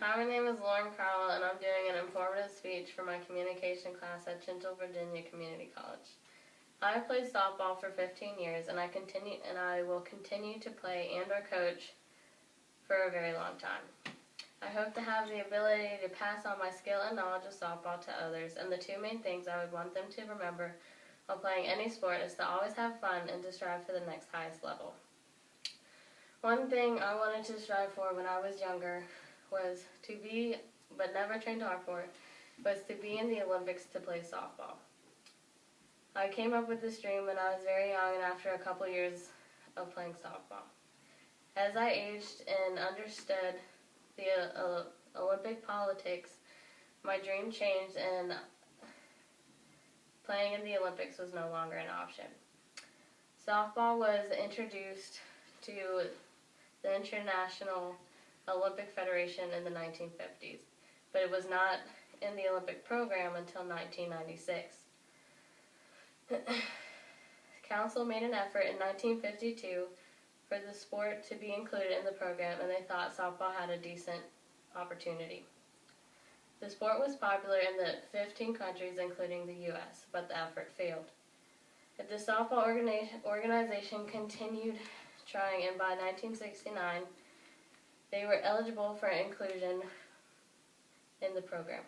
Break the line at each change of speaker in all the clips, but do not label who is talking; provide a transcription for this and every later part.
Hi, my name is Lauren Carwile, and I'm doing an informative speech for my communication class at Chinchell, Virginia Community College. I have played softball for 15 years, and I will continue to play and/or coach for a very long time. I hope to have the ability to pass on my skill and knowledge of softball to others, and the two main things I would want them to remember while playing any sport is to always have fun and to strive for the next highest level. One thing I wanted to strive for when I was younger was to be, but never trained hard for it, was to be in the Olympics to play softball. I came up with this dream when I was very young and after a couple years of playing softball. As I aged and understood the Olympic politics, my dream changed and playing in the Olympics was no longer an option. Softball was introduced to the International Olympic Federation in the 1950s, but it was not in the Olympic program until 1996. Council made an effort in 1952 for the sport to be included in the program, and they thought softball had a decent opportunity. The sport was popular in the 15 countries, including the U.S., but the effort failed. The softball organization continued trying, and by 1969, they were eligible for inclusion in the program.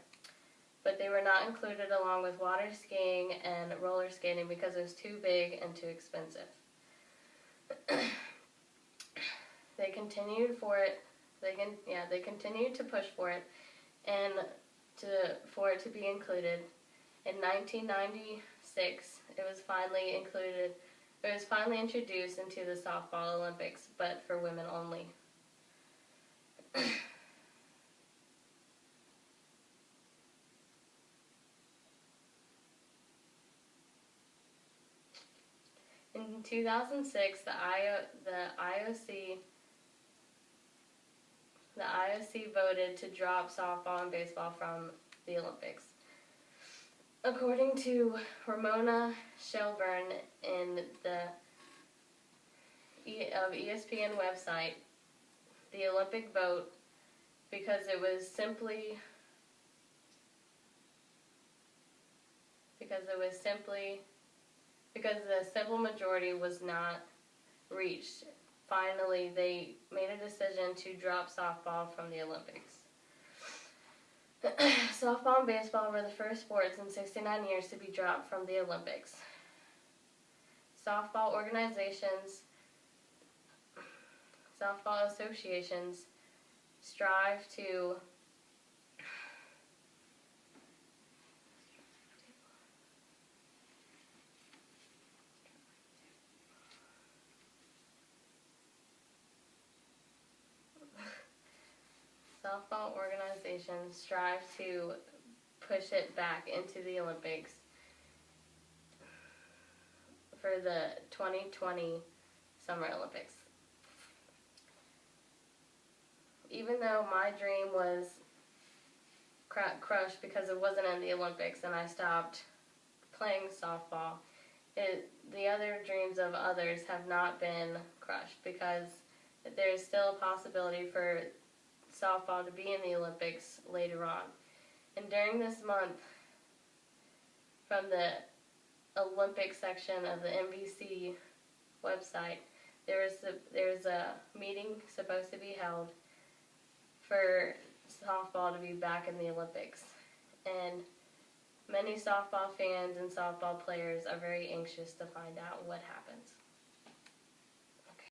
But they were not included along with water skiing and roller skating because it was too big and too expensive. They continued for it. They continued to push for it, and for it to be included. In 1996, it was finally included. It was finally introduced into the softball Olympics, but for women only. In 2006, the IOC voted to drop softball and baseball from the Olympics. According to Ramona Shelburne in the ESPN website, the Olympic vote, because the simple majority was not reached, finally they made a decision to drop softball from the Olympics. Softball and baseball were the first sports in 69 years to be dropped from the Olympics. Softball associations strive to push it back into the Olympics for the 2020 Summer Olympics. Even though my dream was crushed because it wasn't in the Olympics and I stopped playing softball, the other dreams of others have not been crushed because there is still a possibility for softball to be in the Olympics later on. And during this month, from the Olympic section of the NBC website, there's a meeting supposed to be held for softball to be back in the Olympics. And many softball fans and softball players are very anxious to find out what happens.